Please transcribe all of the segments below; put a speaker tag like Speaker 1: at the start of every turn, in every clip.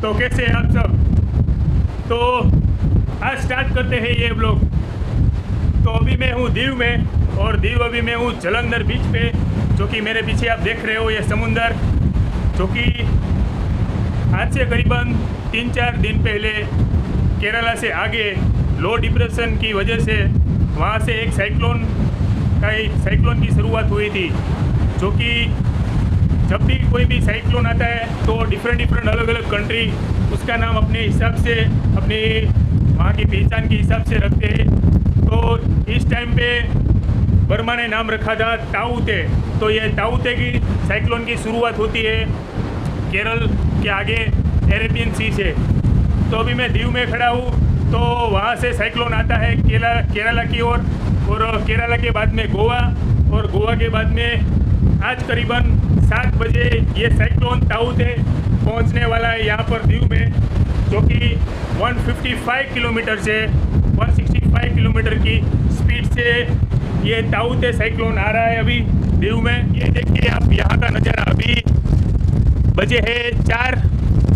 Speaker 1: तो कैसे हैं आप सब। तो आज स्टार्ट करते हैं ये ब्लॉग। तो अभी मैं हूँ दीव में, और दीव अभी मैं हूँ जलंधर बीच पे, जो कि मेरे पीछे आप देख रहे हो ये समुंदर, जो कि आज से करीबन 3-4 दिन पहले केरला से आगे लो डिप्रेशन की वजह से वहाँ से एक साइक्लोन की शुरुआत हुई थी। जो कि जब भी कोई भी साइक्लोन आता है तो डिफरेंट अलग अलग कंट्री उसका नाम अपने हिसाब से, अपनी वहाँ की पहचान के हिसाब से रखते हैं। तो इस टाइम पे बर्मा ने नाम रखा था ताऊते। तो ये ताऊते की साइक्लोन की शुरुआत होती है केरल के आगे अरेबियन सी से। तो अभी मैं दीव में खड़ा हूँ, तो वहाँ से साइक्लोन आता है केरला की ओर, और केरला के बाद में गोवा, और गोवा के बाद में आज करीबन 7 बजे ये साइक्लोन ताऊते पहुँचने वाला है यहाँ पर दीव में, जो कि 155 किलोमीटर से 165 किलोमीटर की स्पीड से ये ताऊते साइक्लोन आ रहा है अभी दीव में। ये देखिए आप यहाँ का नज़ारा, अभी बजे है 4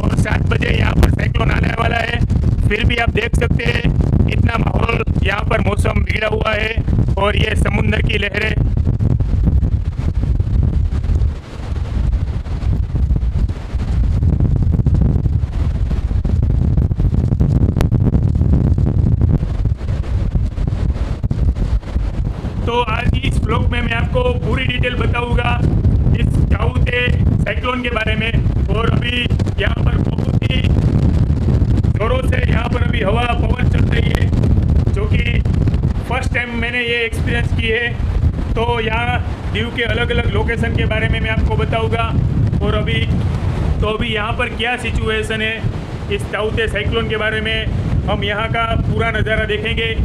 Speaker 1: और 7 बजे यहाँ पर साइक्लोन आने वाला है। फिर भी आप देख सकते हैं इतना माहौल यहाँ पर मौसम बिगड़ा हुआ है, और ये समुद्र की लहरें। तो आज इस ब्लॉग में मैं आपको पूरी डिटेल बताऊंगा इस ताऊते साइक्लोन के बारे में। और अभी यहाँ पर बहुत ही जोरों से यहाँ पर अभी हवा पवन चल रही है, जो कि फर्स्ट टाइम मैंने ये एक्सपीरियंस की है। तो यहाँ दीव के अलग अलग लोकेशन के बारे में मैं आपको बताऊंगा। और अभी यहाँ पर क्या सिचुएशन है इस ताऊते साइक्लोन के बारे में हम यहाँ का पूरा नज़ारा देखेंगे।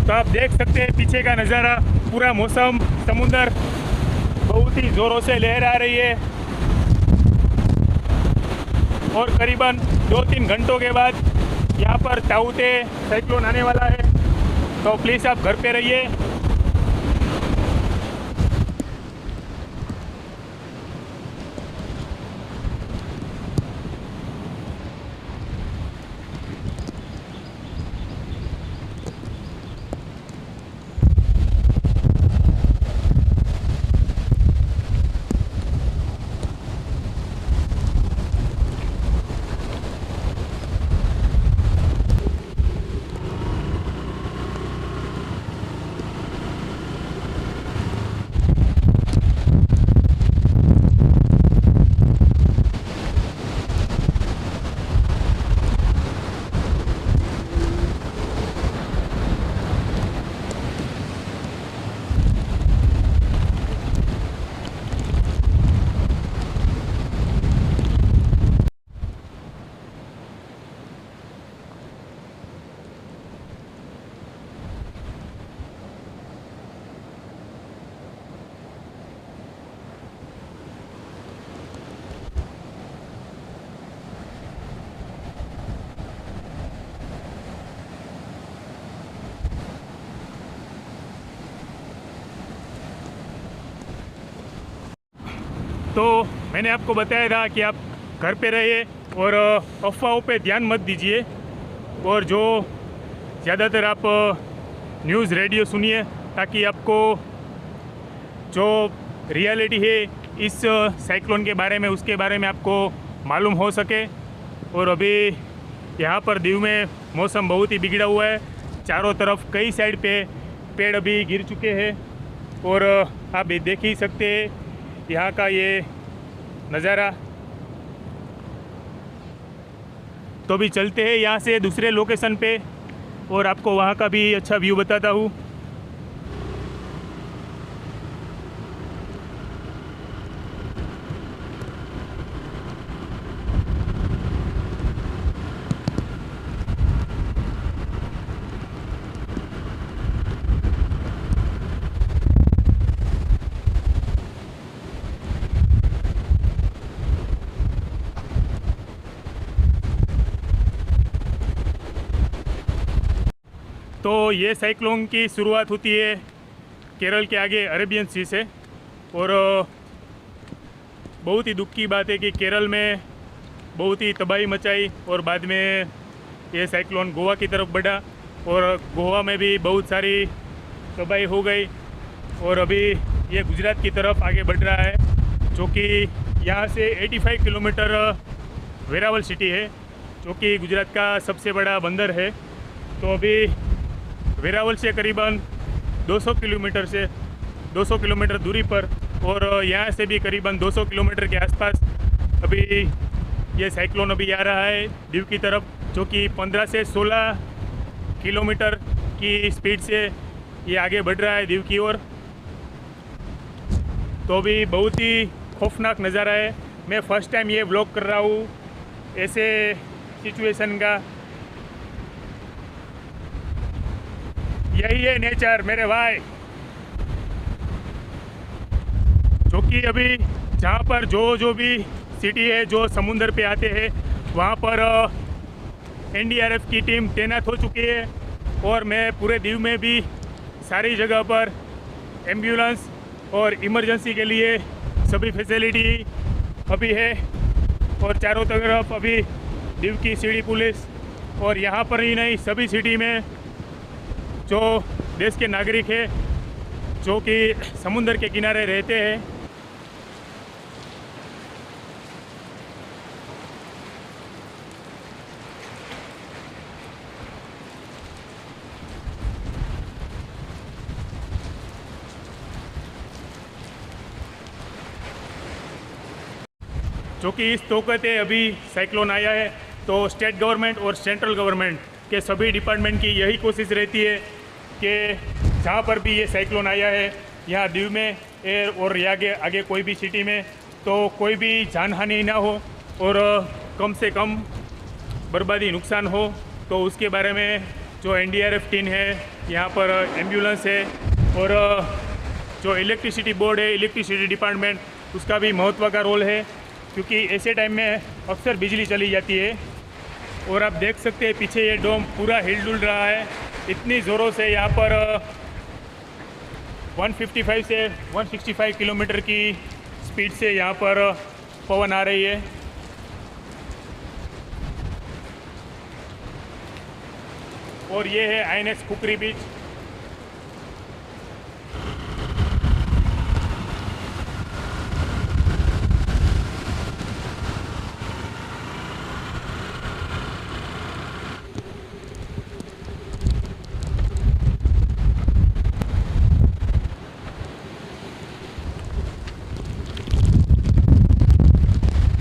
Speaker 1: तो आप देख सकते हैं पीछे का नज़ारा, पूरा मौसम, समुंदर बहुत ही ज़ोरों से लहर आ रही है। और करीबन 2-3 घंटों के बाद यहाँ पर ताऊते साइक्लोन आने वाला है। तो प्लीज़ आप घर पे रहिए। तो मैंने आपको बताया था कि आप घर पे रहिए और अफवाहों पे ध्यान मत दीजिए, और जो ज़्यादातर आप न्यूज़ रेडियो सुनिए, ताकि आपको जो रियलिटी है इस साइक्लोन के बारे में, उसके बारे में आपको मालूम हो सके। और अभी यहाँ पर दीव में मौसम बहुत ही बिगड़ा हुआ है। चारों तरफ कई साइड पे पेड़ अभी गिर चुके हैं, और आप ये देख ही सकते हैं यहाँ का ये नज़ारा। तो अभी चलते हैं यहाँ से दूसरे लोकेशन पे और आपको वहाँ का भी अच्छा व्यू बताता हूँ। तो ये साइक्लोन की शुरुआत होती है केरल के आगे अरेबियन सी से, और बहुत ही दुख की बात है कि केरल में बहुत ही तबाही मचाई और बाद में ये साइक्लोन गोवा की तरफ बढ़ा और गोवा में भी बहुत सारी तबाही हो गई। और अभी ये गुजरात की तरफ आगे बढ़ रहा है, जो कि यहाँ से 85 किलोमीटर वेरावल सिटी है, जो कि गुजरात का सबसे बड़ा बंदर है। तो अभी वेरावल से करीबन 200 किलोमीटर दूरी पर, और यहाँ से भी करीबन 200 किलोमीटर के आसपास अभी ये साइक्लोन अभी आ रहा है दीव की तरफ, जो कि 15 से 16 किलोमीटर की स्पीड से ये आगे बढ़ रहा है दीव की ओर। तो अभी बहुत ही खौफनाक नज़ारा है। मैं फ़र्स्ट टाइम ये व्लॉग कर रहा हूँ ऐसे सिचुएशन का। यही है नेचर मेरे भाई, जो कि अभी जहाँ पर जो भी सिटी है जो समुंदर पे आते हैं वहाँ पर एनडीआरएफ की टीम तैनात हो चुकी है। और मैं पूरे दीव में भी सारी जगह पर एम्बुलेंस और इमरजेंसी के लिए सभी फैसिलिटी अभी है। और चारों तरफ अभी दीव की सीडी पुलिस, और यहाँ पर ही नहीं सभी सिटी में जो देश के नागरिक हैं जो कि समुंदर के किनारे रहते हैं, जो कि इस तोक़ते अभी साइक्लोन आया है तो स्टेट गवर्नमेंट और सेंट्रल गवर्नमेंट के सभी डिपार्टमेंट की यही कोशिश रहती है कि जहाँ पर भी ये साइक्लोन आया है यहाँ दीव में और आगे कोई भी सिटी में तो कोई भी जानहानि ना हो और कम से कम बर्बादी नुकसान हो। तो उसके बारे में जो एनडीआरएफ टीम है, यहाँ पर एम्बुलेंस है और जो इलेक्ट्रिसिटी बोर्ड है, इलेक्ट्रिसिटी डिपार्टमेंट, उसका भी महत्व का रोल है, क्योंकि ऐसे टाइम में अक्सर बिजली चली जाती है। और आप देख सकते हैं पीछे ये डोम पूरा हिल डुल रहा है, इतनी ज़ोरों से यहाँ पर 155 से 165 किलोमीटर की स्पीड से यहाँ पर पवन आ रही है। और ये है आईएनएस खुकरी बीच।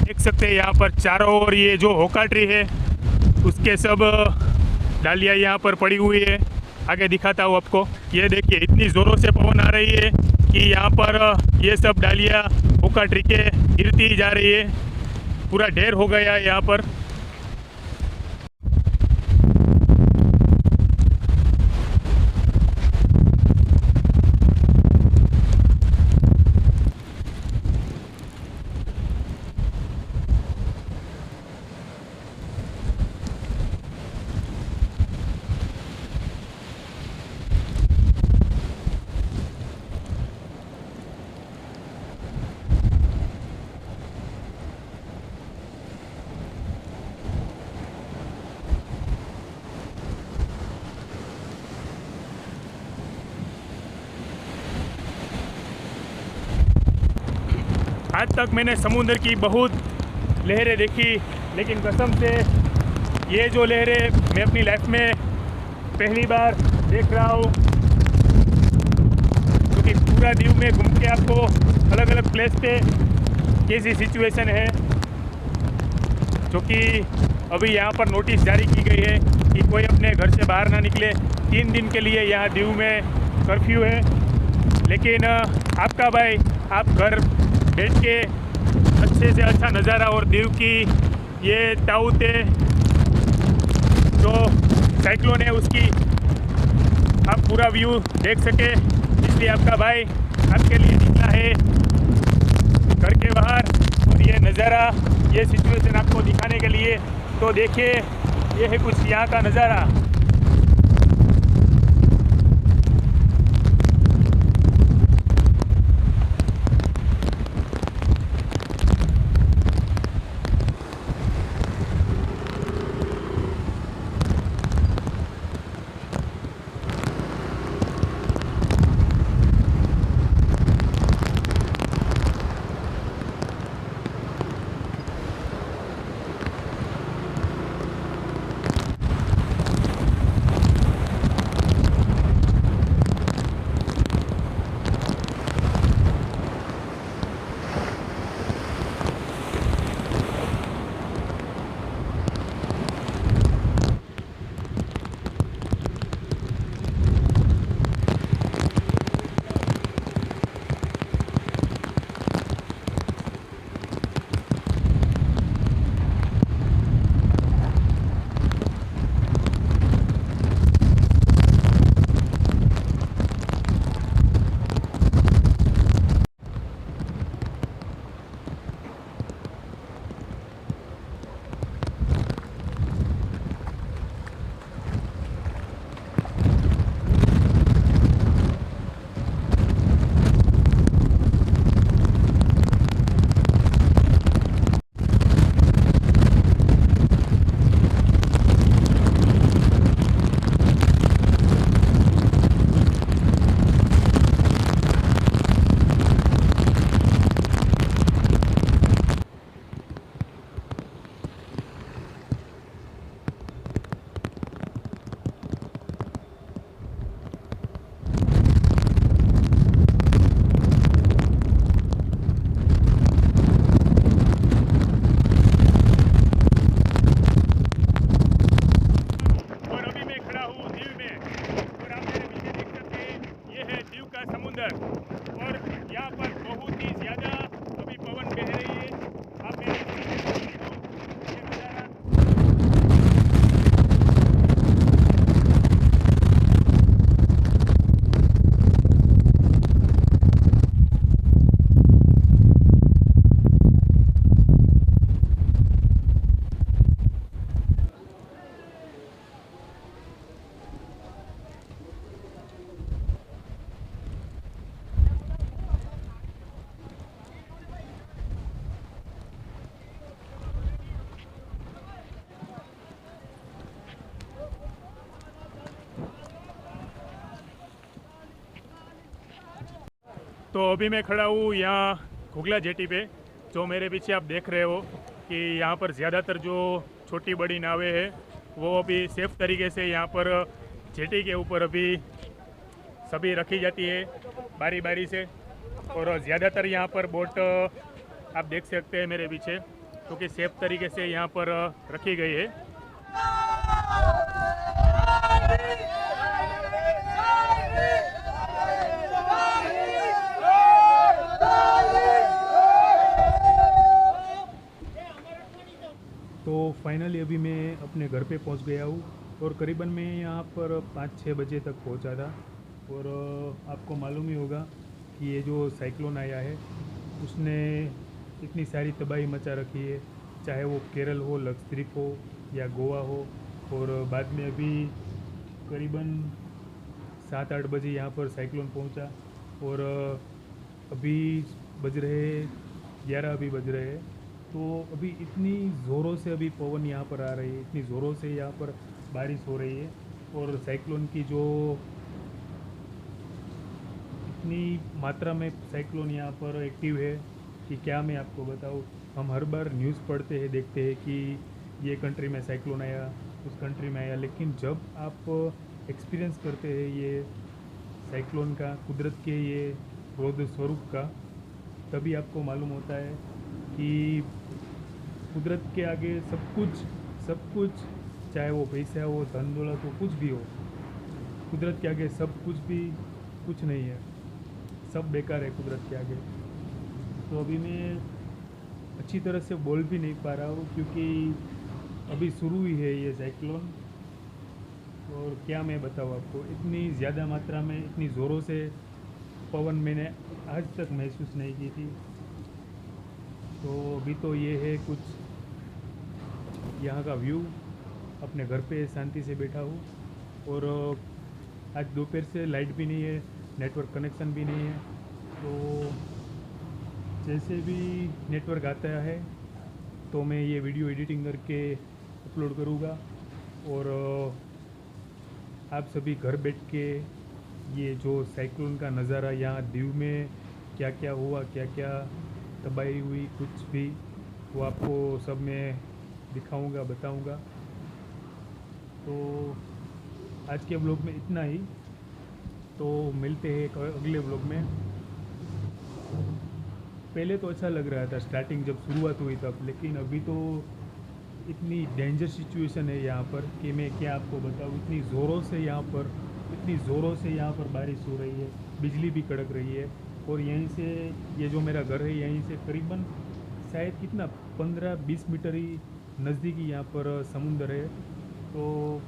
Speaker 1: देख सकते हैं यहाँ पर चारों ओर ये जो होका ट्री है उसके सब डालियाँ यहाँ पर पड़ी हुई है। आगे दिखाता हूँ आपको, ये देखिए इतनी ज़ोरों से पवन आ रही है कि यहाँ पर ये सब डालियाँ होका ट्री के गिरती जा रही है, पूरा ढेर हो गया है यहाँ पर। आज तक मैंने समुद्र की बहुत लहरें देखी, लेकिन कसम से ये जो लहरें मैं अपनी लाइफ में पहली बार देख रहा हूँ, क्योंकि पूरा पूरा दीव में घूम के आपको अलग अलग प्लेस पे कैसी सिचुएशन है, जो कि अभी यहाँ पर नोटिस जारी की गई है कि कोई अपने घर से बाहर ना निकले। 3 दिन के लिए यहाँ दीव में कर्फ्यू है। लेकिन आपका भाई आप घर बैठ के अच्छे से अच्छा नज़ारा और दीव की ये ताऊते जो साइक्लोन है उसकी आप पूरा व्यू देख सके, इसलिए आपका भाई आपके लिए निकला है घर के बाहर और ये नज़ारा, ये सिचुएशन आपको दिखाने के लिए। तो देखिए, ये है कुछ यहाँ का नज़ारा। तो अभी मैं खड़ा हूँ यहाँ घुगला जेटी पे। जो मेरे पीछे आप देख रहे हो कि यहाँ पर ज़्यादातर जो छोटी बड़ी नावें हैं वो अभी सेफ तरीके से यहाँ पर जेटी के ऊपर अभी सभी रखी जाती है बारी बारी से। और ज़्यादातर यहाँ पर बोट आप देख सकते हैं मेरे पीछे, क्योंकि सेफ तरीके से यहाँ पर रखी गई है। तो फाइनली अभी मैं अपने घर पे पहुंच गया हूँ और करीबन मैं यहाँ पर 5-6 बजे तक पहुँचा था। और आपको मालूम ही होगा कि ये जो साइक्लोन आया है उसने इतनी सारी तबाही मचा रखी है, चाहे वो केरल हो, लक्षद्वीप हो या गोवा हो। और बाद में अभी करीबन 7-8 बजे यहाँ पर साइक्लोन पहुँचा और अभी बज रहे 11 अभी बज रहे हैं। तो अभी इतनी ज़ोरों से अभी पवन यहाँ पर आ रही है, इतनी ज़ोरों से यहाँ पर बारिश हो रही है। और साइक्लोन की जो इतनी मात्रा में साइक्लोन यहाँ पर एक्टिव है कि क्या मैं आपको बताऊँ। हम हर बार न्यूज़ पढ़ते हैं, देखते हैं कि ये कंट्री में साइक्लोन आया, उस कंट्री में आया, लेकिन जब आप एक्सपीरियंस करते हैं ये साइक्लोन का, कुदरत के ये रौद्र स्वरूप का, तभी आपको मालूम होता है कि कुदरत के आगे सब कुछ, चाहे वो पैसा हो, धन दौलत हो, कुछ भी हो, कुदरत के आगे सब कुछ भी कुछ नहीं है, सब बेकार है कुदरत के आगे। तो अभी मैं अच्छी तरह से बोल भी नहीं पा रहा हूँ क्योंकि अभी शुरू ही है ये साइक्लोन। और क्या मैं बताऊँ आपको, इतनी ज़्यादा मात्रा में, इतनी ज़ोरों से पवन मैंने आज तक महसूस नहीं की थी। तो अभी तो ये है कुछ यहाँ का व्यू, अपने घर पे शांति से बैठा हूँ। और आज दोपहर से लाइट भी नहीं है, नेटवर्क कनेक्शन भी नहीं है। तो जैसे भी नेटवर्क आता है तो मैं ये वीडियो एडिटिंग करके अपलोड करूँगा। और आप सभी घर बैठ के ये जो साइक्लोन का नज़ारा यहाँ दीव में क्या क्या हुआ, क्या क्या तबाही हुई, कुछ भी वो आपको सब मैं दिखाऊंगा, बताऊंगा। तो आज के ब्लॉग में इतना ही, तो मिलते हैं एक अगले ब्लॉग में। पहले तो अच्छा लग रहा था स्टार्टिंग जब शुरुआत हुई तब, लेकिन अभी तो इतनी डेंजर सिचुएशन है यहाँ पर कि मैं क्या आपको बताऊँ। इतनी ज़ोरों से यहाँ पर बारिश हो रही है, बिजली भी कड़क रही है। और यहीं से ये जो मेरा घर है, यहीं से करीबन शायद कितना 15-20 मीटर ही नज़दीकी यहाँ पर समुंदर है। तो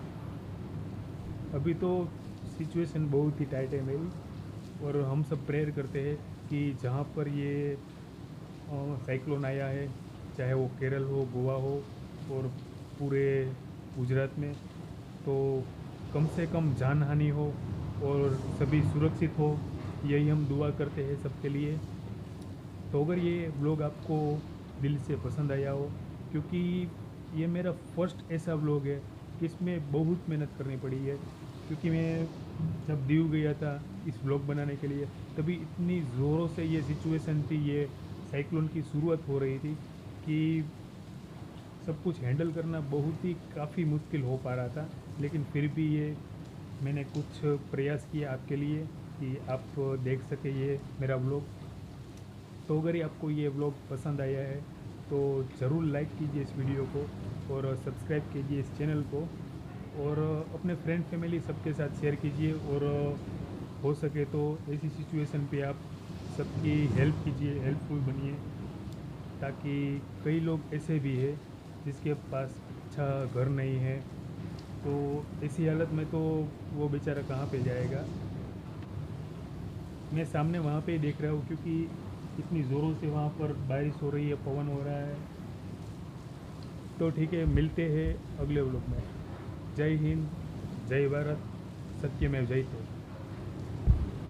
Speaker 1: अभी तो सिचुएशन बहुत ही टाइट है मेरी। और हम सब प्रेयर करते हैं कि जहाँ पर ये साइक्लोन आया है, चाहे वो केरल हो, गोवा हो और पूरे गुजरात में, तो कम से कम जान हानि हो और सभी सुरक्षित हो, यही हम दुआ करते हैं सबके लिए। तो अगर ये व्लॉग आपको दिल से पसंद आया हो, क्योंकि ये मेरा फर्स्ट ऐसा व्लॉग है कि इसमें बहुत मेहनत करनी पड़ी है। क्योंकि मैं जब दीव गया था इस व्लॉग बनाने के लिए, तभी इतनी ज़ोरों से ये सिचुएशन थी, ये साइक्लोन की शुरुआत हो रही थी कि सब कुछ हैंडल करना बहुत ही काफ़ी मुश्किल हो पा रहा था। लेकिन फिर भी ये मैंने कुछ प्रयास किया आपके लिए कि आप देख सके ये मेरा व्लॉग। तो अगर आपको ये व्लॉग पसंद आया है तो ज़रूर लाइक कीजिए इस वीडियो को और सब्सक्राइब कीजिए इस चैनल को, और अपने फ्रेंड फैमिली सबके साथ शेयर कीजिए। और हो सके तो ऐसी सिचुएशन पे आप सबकी हेल्प कीजिए, हेल्पफुल बनिए, ताकि कई लोग ऐसे भी हैं जिसके पास अच्छा घर नहीं है। तो ऐसी हालत में तो वो बेचारा कहाँ पे जाएगा। मैं सामने वहाँ पे ही देख रहा हूँ क्योंकि इतनी ज़ोरों से वहाँ पर बारिश हो रही है, पवन हो रहा है। तो ठीक है, मिलते हैं अगले व्लॉग में। जय हिंद, जय भारत, सत्यमेव जयते।